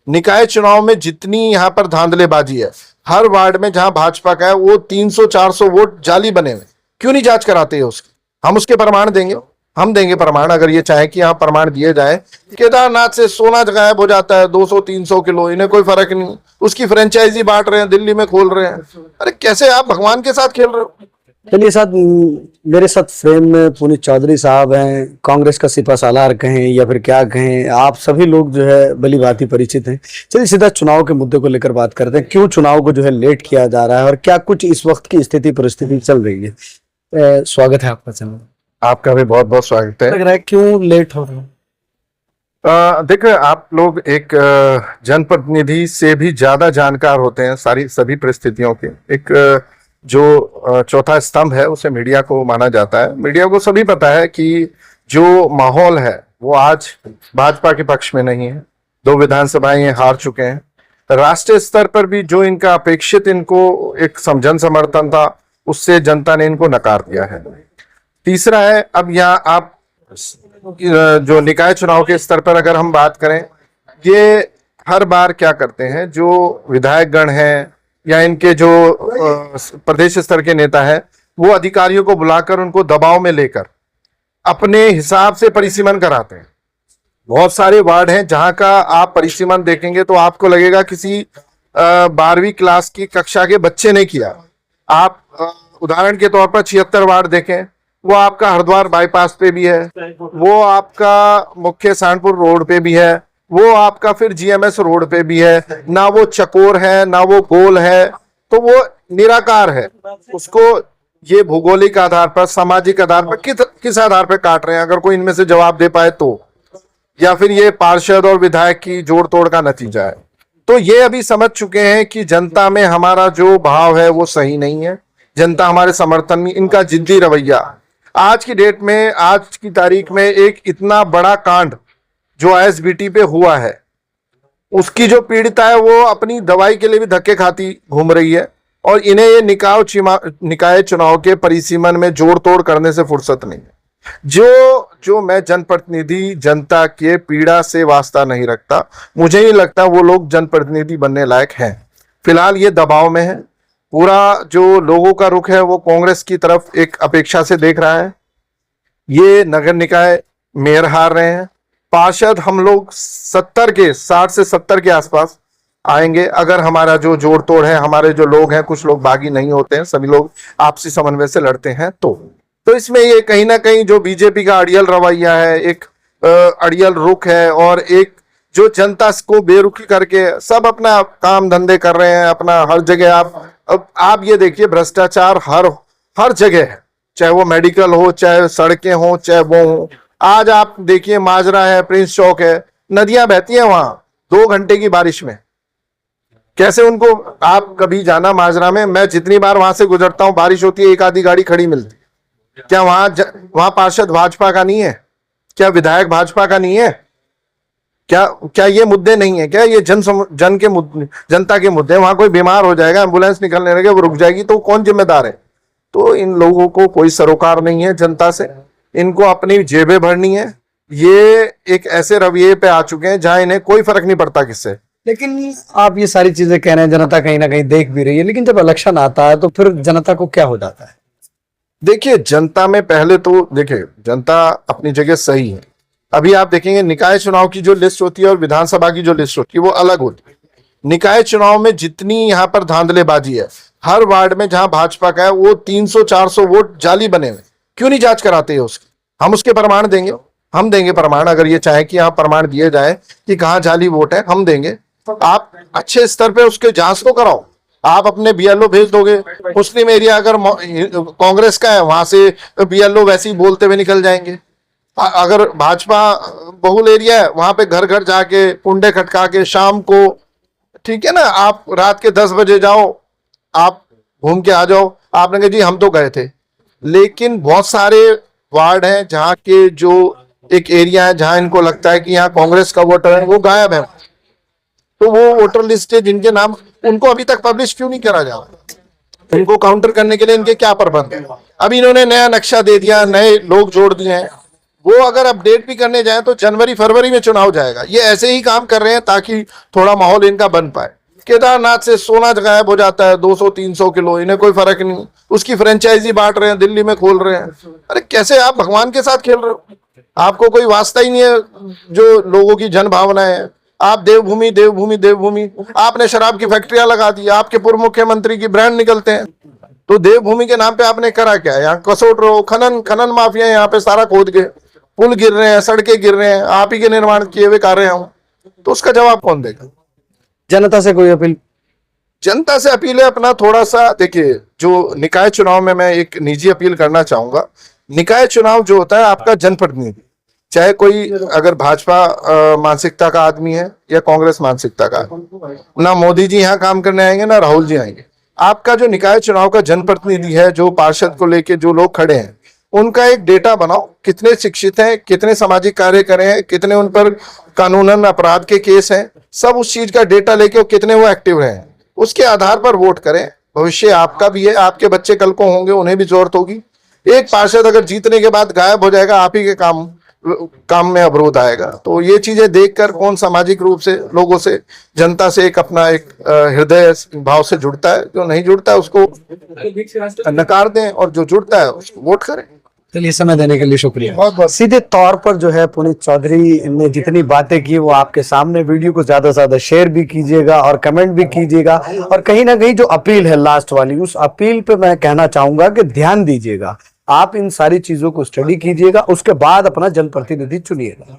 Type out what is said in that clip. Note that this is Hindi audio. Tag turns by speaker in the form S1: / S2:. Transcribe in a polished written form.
S1: निकाय चुनाव में जितनी यहाँ पर धांधलेबाजी है, हर वार्ड में जहां भाजपा का है वो 300-400 वोट जाली बने हुए, क्यों नहीं जांच कराते हैं उसकी? हम उसके प्रमाण देंगे, हम देंगे प्रमाण, अगर ये चाहे कि यहाँ प्रमाण दिए जाए। केदारनाथ से सोना गायब हो जाता है 200-300 किलो, इन्हें कोई फर्क नहीं, उसकी फ्रेंचाइजी बांट रहे हैं, दिल्ली में खोल रहे हैं। अरे कैसे आप भगवान के साथ खेल रहे हो?
S2: चलिए साथ मेरे साथ फ्रेम में पुनीत चौधरी साहब हैं, कांग्रेस का सिपा सालार कहें या फिर क्या कहें, आप सभी लोग जो है भली भांति परिचित हैं। चलिए सीधा चुनाव के मुद्दे को लेकर बात करते हैं। क्यों चुनाव को जो है लेट किया जा रहा है और क्या कुछ इस वक्त की स्थिति परिस्थिति चल रही है? स्वागत है आपका चैनल।
S1: आपका भी बहुत बहुत स्वागत है।
S2: लग रहा है क्यों लेट हो रहा है?
S1: देखिए, आप लोग एक जनप्रतिनिधि से भी ज्यादा जानकार होते हैं सभी परिस्थितियों के। एक जो चौथा स्तंभ है उसे मीडिया को माना जाता है। मीडिया को सभी पता है कि जो माहौल है वो आज भाजपा के पक्ष में नहीं है। 2 विधानसभाएं हार चुके हैं। राष्ट्रीय स्तर पर भी जो इनका अपेक्षित इनको एक जन समर्थन था, उससे जनता ने इनको नकार दिया है। तीसरा है, अब यहाँ आप जो निकाय चुनाव के स्तर पर अगर हम बात करें, ये हर बार क्या करते हैं, जो विधायक गण हैं या इनके जो प्रदेश स्तर के नेता हैं, वो अधिकारियों को बुलाकर उनको दबाव में लेकर अपने हिसाब से परिसीमन कराते हैं। बहुत सारे वार्ड हैं जहां का आप परिसीमन देखेंगे तो आपको लगेगा किसी 12वीं क्लास की कक्षा के बच्चे ने किया। आप उदाहरण के तौर पर 76 वार्ड देखें, वो आपका हरिद्वार बाईपास पे भी है, वो आपका मुख्य सहारनपुर रोड पे भी है, वो आपका फिर जीएमएस रोड पे भी है, ना वो चकोर है ना वो गोल है, तो वो निराकार है। उसको ये भौगोलिक आधार पर, सामाजिक आधार पर किस आधार पर काट रहे हैं, अगर कोई इनमें से जवाब दे पाए तो, या फिर ये पार्षद और विधायक की जोड़ तोड़ का नतीजा है। तो ये अभी समझ चुके हैं कि जनता में हमारा जो भाव है वो सही नहीं है, जनता हमारे समर्थन में, इनका जिद्दी रवैया। आज की डेट में, आज की तारीख में एक इतना बड़ा कांड जो आईएसबीटी पे हुआ है, उसकी जो पीड़िता है वो अपनी दवाई के लिए भी धक्के खाती घूम रही है, और इन्हें ये निकाय चुनाव के परिसीमन में जोड़ तोड़ करने से फुर्सत नहीं है। जो मैं जनप्रतिनिधि जनता के पीड़ा से वास्ता नहीं रखता, मुझे नहीं लगता वो लोग जनप्रतिनिधि बनने लायक हैं। फिलहाल ये दबाव में है। पूरा जो लोगों का रुख है वो कांग्रेस की तरफ एक अपेक्षा से देख रहा है। ये नगर निकाय मेयर हार रहे हैं। पार्षद हम लोग 60 से 70 के आसपास आएंगे, अगर हमारा जो जोड़ तोड़ है, हमारे जो लोग हैं, कुछ लोग बागी नहीं होते हैं, सभी लोग आपसी समन्वय से लड़ते हैं। तो इसमें ये कहीं ना कहीं जो बीजेपी का अड़ियल रवैया है, एक अड़ियल रुख है, और एक जो जनता को बेरुखी करके सब अपना काम धंधे कर रहे हैं, अपना हर जगह आप ये देखिए, भ्रष्टाचार हर जगह है, चाहे वो मेडिकल हो, चाहे सड़कें हो, चाहे वो हो। आज आप देखिए, माजरा है, प्रिंस चौक है, नदियां बहती हैं वहां 2 घंटे की बारिश में। कैसे उनको, आप कभी जाना माजरा में, मैं जितनी बार वहां से गुजरता हूं, बारिश होती है, एक आधी गाड़ी खड़ी मिलती। क्या वहां पार्षद भाजपा का नहीं है? क्या विधायक भाजपा का नहीं है? क्या ये मुद्दे नहीं है? क्या ये जनता के मुद्दे? वहां कोई बीमार हो जाएगा, एम्बुलेंस निकलने लगे, वो रुक जाएगी, तो कौन जिम्मेदार है? तो इन लोगों को कोई सरोकार नहीं है जनता से, इनको अपनी जेबें भरनी है। ये एक ऐसे रवैये पे आ चुके हैं जहां इन्हें कोई फर्क नहीं पड़ता किससे।
S2: लेकिन आप ये सारी चीजें कह रहे हैं, जनता कहीं ना कहीं देख भी रही है, लेकिन जब इलेक्शन आता है तो फिर जनता को क्या हो जाता है?
S1: देखिए, जनता में पहले तो देखिए, जनता अपनी जगह सही है। अभी आप देखेंगे, निकाय चुनाव की जो लिस्ट होती है और विधानसभा की जो लिस्ट होती है वो अलग होती है। निकाय चुनाव में जितनी यहाँ पर धांधलेबाजी है, हर वार्ड में जहां भाजपा का है वो 300-400 वोट जाली बने हुए, क्यों नहीं जांच कराते हैं उसकी? हम उसके प्रमाण देंगे, हम देंगे प्रमाण, अगर ये चाहे कि यहाँ प्रमाण दिए जाए कि कहाँ जाली वोट है, हम देंगे। आप अच्छे स्तर पे उसके जांच तो कराओ। आप अपने बीएलओ भेज दोगे, मुस्लिम एरिया अगर कांग्रेस का है, वहां से बीएलओ वैसे ही बोलते हुए निकल जाएंगे। अगर भाजपा बहुल एरिया है, वहां पे घर घर जाके कुंडे खटका के शाम को, ठीक है ना, आप रात के 10 बजे जाओ, आप घूम के आ जाओ, आपने कहा जी हम तो गए थे। लेकिन बहुत सारे वार्ड हैं जहाँ के जो एक एरिया है जहां इनको लगता है कि यहाँ कांग्रेस का वोटर है, वो गायब है। तो वो वोटर लिस्ट है जिनके नाम, उनको अभी तक पब्लिश क्यों नहीं करा जा रहा? इनको काउंटर करने के लिए इनके क्या प्रबंध है? अभी इन्होंने नया नक्शा दे दिया, नए लोग जोड़ दिए हैं, वो अगर अपडेट भी करने जाए तो जनवरी फरवरी में चुनाव जाएगा। ये ऐसे ही काम कर रहे हैं ताकि थोड़ा माहौल इनका बन पाए। केदारनाथ से सोना गायब हो जाता है 200-300 किलो, इन्हें कोई फर्क नहीं। उसकी फ्रेंचाइजी बांट रहे हैं, दिल्ली में खोल रहे हैं। अरे कैसे आप भगवान के साथ खेल रहे हो? आपको कोई वास्ता ही नहीं है जो लोगों की जन भावना है। आप देवभूमि देवभूमि देवभूमि, आपने शराब की फैक्ट्रियां लगा दी, आपके पूर्व मुख्यमंत्री की ब्रांड निकलते हैं। तो देवभूमि के नाम पे आपने करा क्या? यहाँ कसोट रहो, खनन माफिया यहाँ पे सारा खोद के पुल गिर रहे हैं, सड़कें गिर रहे हैं, आप ही के निर्माण किए हुए कार्य हैं। तो उसका जवाब कौन देगा?
S2: जनता से कोई अपील?
S1: जनता से अपील है अपना थोड़ा सा देखिए, जो निकाय चुनाव में मैं एक निजी अपील करना चाहूंगा। निकाय चुनाव जो होता है आपका जनप्रतिनिधि, चाहे कोई अगर भाजपा मानसिकता का आदमी है या कांग्रेस मानसिकता का, ना मोदी जी यहाँ काम करने आएंगे ना राहुल जी आएंगे। आपका जो निकाय चुनाव का जनप्रतिनिधि है, जो पार्षद को लेके जो लोग खड़े हैं, उनका एक डेटा बनाओ, कितने शिक्षित हैं, कितने सामाजिक कार्य करे हैं, कितने उन पर कानूनन अपराध के केस हैं, सब उस चीज का डेटा लेके कितने वो एक्टिव हैं, उसके आधार पर वोट करें। भविष्य आपका भी है, आपके बच्चे कल को होंगे, उन्हें भी जरूरत होगी। एक पार्षद अगर जीतने के बाद गायब हो जाएगा, आप ही के काम में अवरोध आएगा। तो ये चीजें देखकर कौन सामाजिक रूप से लोगों से, जनता से एक अपना एक हृदय भाव से जुड़ता है, जो नहीं जुड़ता है उसको नकार दें और जो जुड़ता है उसको वोट करें।
S2: चलिए, समय देने के लिए शुक्रिया।
S1: बहुत बहुत
S2: सीधे तौर पर जो है पुनीत चौधरी ने जितनी बातें की वो आपके सामने, वीडियो को ज्यादा से ज्यादा शेयर भी कीजिएगा और कमेंट भी कीजिएगा। और कहीं ना कहीं जो अपील है लास्ट वाली, उस अपील पे मैं कहना चाहूंगा कि ध्यान दीजिएगा। आप इन सारी चीजों को स्टडी कीजिएगा, उसके बाद अपना जनप्रतिनिधि चुनिएगा।